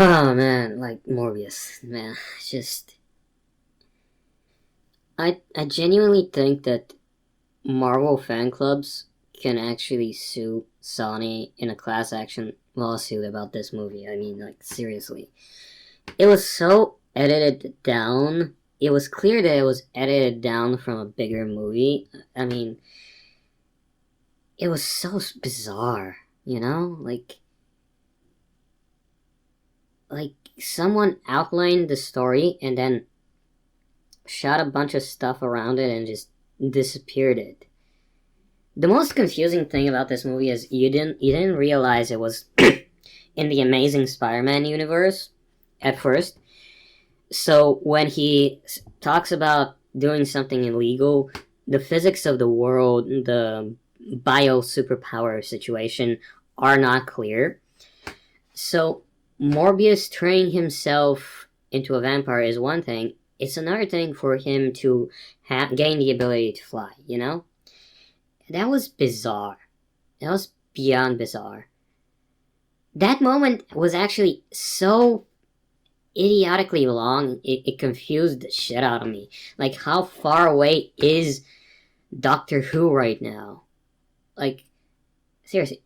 Oh man, like Morbius, man, just I genuinely think that Marvel fan clubs can actually sue Sony in a class action lawsuit about this movie. I mean, like seriously, it was so edited down. It was clear that it was edited down from a bigger movie. I mean, it was so bizarre, you know, like someone outlined the story and then shot a bunch of stuff around it and just disappeared it. The most confusing thing about this movie is you didn't realize it was in the Amazing Spider-Man universe at first. So when he talks about doing something illegal, the physics of the world, the bio superpower situation are not clear. So Morbius turning himself into a vampire is one thing. It's another thing for him to gain the ability to fly, you know? That was bizarre. That was beyond bizarre. That moment was actually so idiotically long, it confused the shit out of me. Like, how far away is Doctor Who right now? Like, seriously.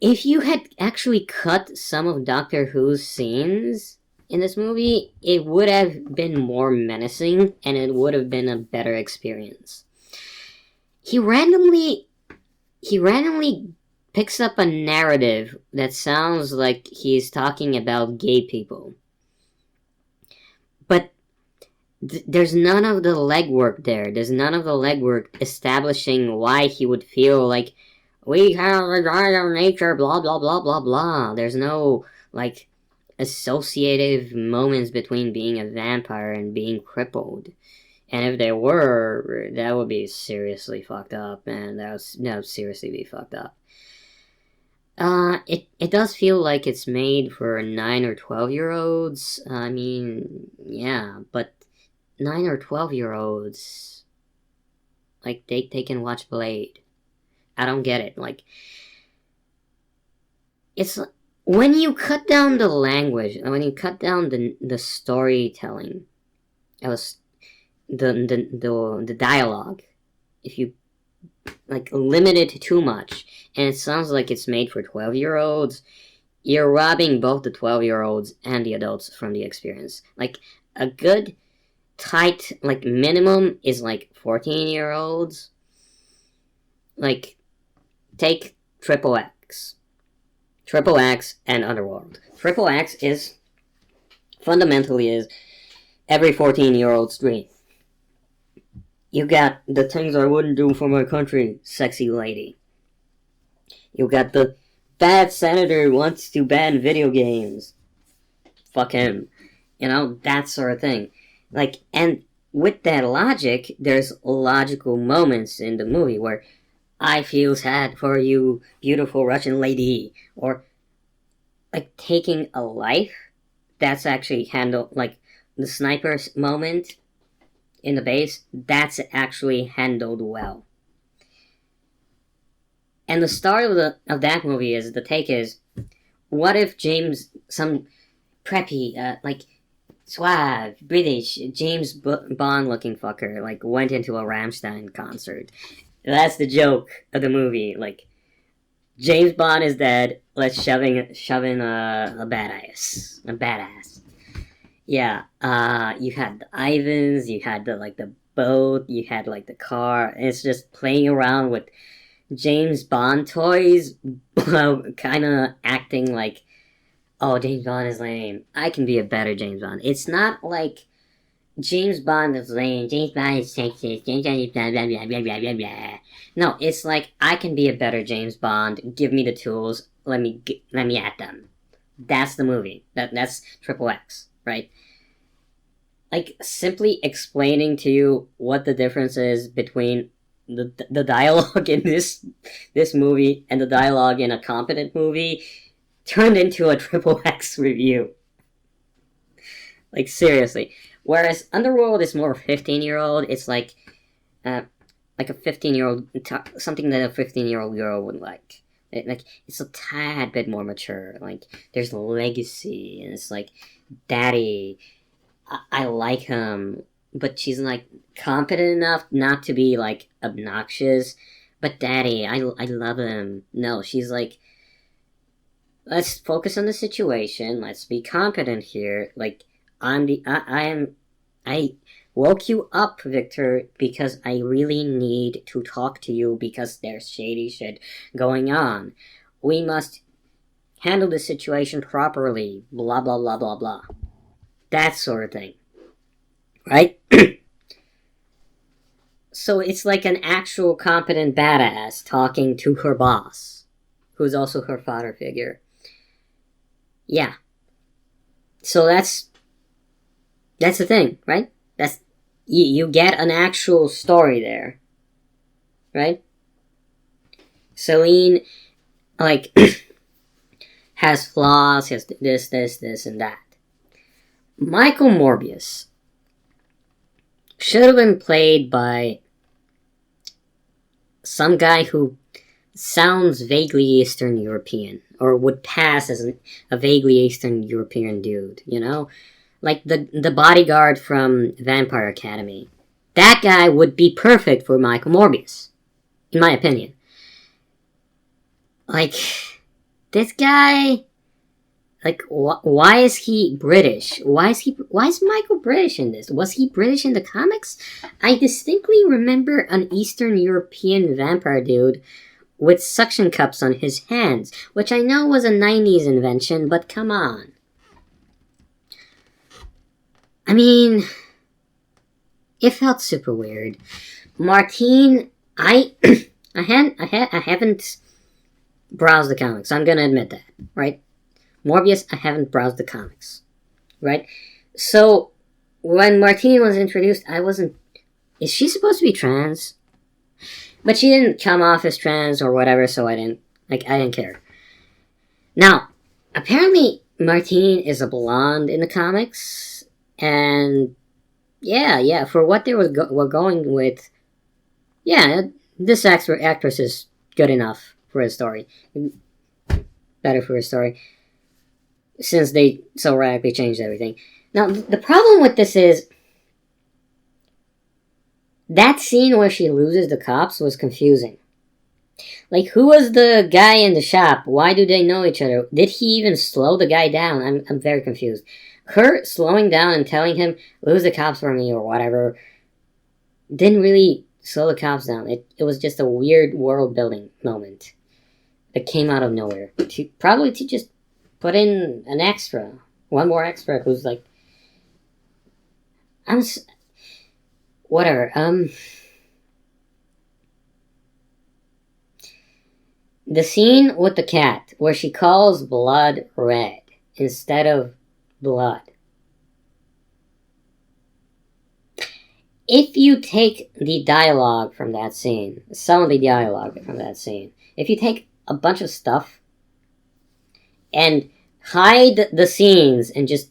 If you had actually cut some of Doctor Who's scenes in this movie, it would have been more menacing and it would have been a better experience. He randomly picks up a narrative that sounds like he's talking about gay people. But there's none of the legwork there. There's none of the legwork establishing why he would feel like we have a right of nature, blah blah blah blah blah. There's no like associative moments between being a vampire and being crippled. And if there were, that would be seriously fucked up, man. That would seriously be fucked up. It does feel like it's made for 9 or 12-year-olds. I mean, yeah, but 9 or 12-year-olds, like, they can watch Blade. I don't get it. Like, it's, when you cut down the language, when you cut down the storytelling, it was, the dialogue, if you like limit it too much and it sounds like it's made for 12-year-olds, you're robbing both the 12-year-olds and the adults from the experience. Like, a good tight like minimum is like 14-year-olds. Like, take Triple X and Underworld. Triple X is fundamentally is every 14-year-old's dream. You got the things I wouldn't do for my country, sexy lady. You got the bad senator who wants to ban video games. Fuck him. You know, that sort of thing. Like, and with that logic, there's logical moments in the movie where I feel sad for you, beautiful Russian lady. Or, like, taking a life. That's actually handled, like, the sniper moment in the base, that's actually handled well. And the start of that movie is, the take is, what if James, some preppy, like, suave, British, James Bond looking fucker, like, went into a Rammstein concert? That's the joke of the movie. Like, James Bond is dead, let's shove in a badass. Yeah, you had the Ivans, you had the boat, you had like the car. And it's just playing around with James Bond toys, kind of acting like, oh, James Bond is lame. I can be a better James Bond. It's not like James Bond is lame, James Bond is sexist, James Bond is blah blah blah blah blah blah blah. No, it's like, I can be a better James Bond. Give me the tools. Let me at them. That's the movie. That's Triple X, right? Like, simply explaining to you what the difference is between the dialogue in this movie and the dialogue in a competent movie turned into a Triple X review. Like, seriously. Whereas Underworld is more 15-year-old, it's like a 15-year-old, something that a 15-year-old girl would like. It's a tad bit more mature. Like, there's legacy, and it's like, Daddy, I like him, but she's like competent enough not to be like obnoxious. But Daddy, I love him. No, she's like, let's focus on the situation. Let's be competent here. Like, I woke you up, Victor, because I really need to talk to you because there's shady shit going on. We must handle the situation properly. Blah blah blah blah blah. That sort of thing, right? So it's like an actual competent badass talking to her boss, who's also her father figure. Yeah. So that's the thing, right? That's you get an actual story there, right? Celine, like, has flaws, has this, and that. Michael Morbius should have been played by some guy who sounds vaguely Eastern European, or would pass as a vaguely Eastern European dude, you know? Like the bodyguard from Vampire Academy. That guy would be perfect for Michael Morbius, in my opinion. Like, this guy, like, why is he British? Why is Michael British in this? Was he British in the comics? I distinctly remember an Eastern European vampire dude with suction cups on his hands, which I know was a 90s invention, but come on. I mean, it felt super weird. Martine, I haven't browsed the comics. I'm gonna admit that, right? Morbius, I haven't browsed the comics, right? So when Martine was introduced, I wasn't. Is she supposed to be trans? But she didn't come off as trans or whatever, so I didn't care. Now, apparently Martine is a blonde in the comics, and yeah, for what they were going with, yeah, this actress is good enough for his story. Better for his story. Since they so radically changed everything. Now, the problem with this is, that scene where she loses the cops was confusing. Like, who was the guy in the shop? Why do they know each other? Did he even slow the guy down? I'm very confused. Her slowing down and telling him, lose the cops for me or whatever, didn't really slow the cops down. It was just a weird world building moment that came out of nowhere. Probably to just put in an extra. One more extra who's like, whatever. The scene with the cat where she calls blood red instead of blood. If you take the dialogue from that scene, some of the dialogue from that scene, if you take a bunch of stuff and hide the scenes and just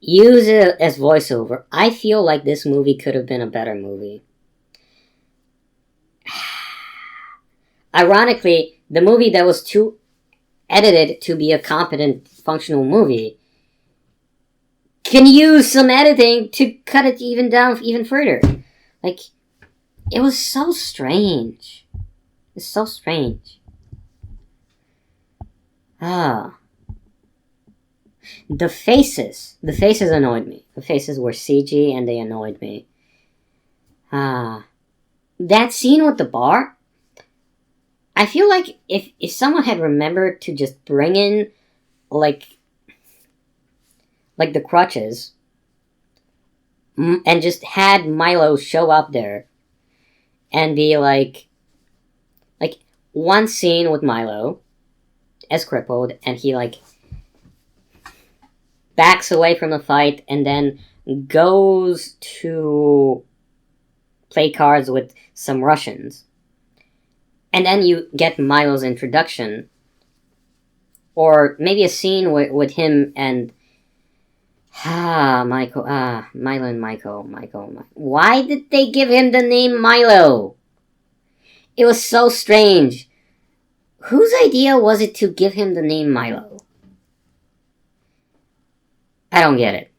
use it as voiceover, I feel like this movie could have been a better movie. Ironically, the movie that was too edited to be a competent, functional movie can use some editing to cut it even further. Like, it was so strange. It's so strange. The faces annoyed me. The faces were CG and they annoyed me. That scene with the bar, I feel like if someone had remembered to just bring in, like the crutches, and just had Milo show up there, and be like one scene with Milo as crippled, and he like backs away from the fight and then goes to play cards with some Russians. And then you get Milo's introduction. Or maybe a scene with him and Milo and Michael. Why did they give him the name Milo? It was so strange. Whose idea was it to give him the name Milo? I don't get it.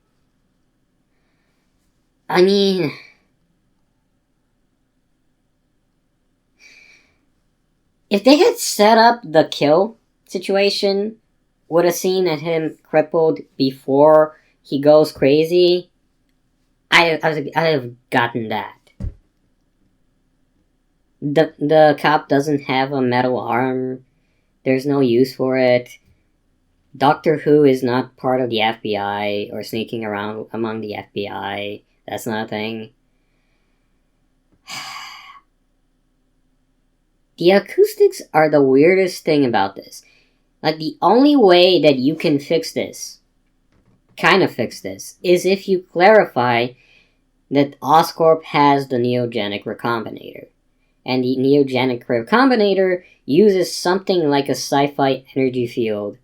I mean, if they had set up the kill situation with a scene of him crippled before he goes crazy, I'd have gotten that. The cop doesn't have a metal arm. There's no use for it. Doctor Who is not part of the FBI or sneaking around among the FBI. That's not a thing. The acoustics are the weirdest thing about this. Like, the only way that you can fix this, is if you clarify that Oscorp has the neogenic recombinator. And the neogenic recombinator uses something like a sci-fi energy field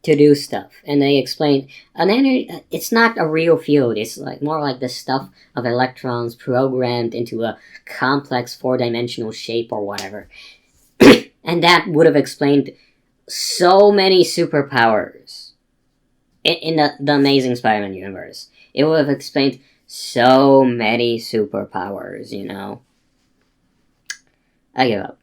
to do stuff. And they explain, it's not a real field, it's like more like the stuff of electrons programmed into a complex 4-dimensional shape or whatever. And that would have explained so many superpowers in the Amazing Spider-Man universe. It would have explained so many superpowers, you know? I give up.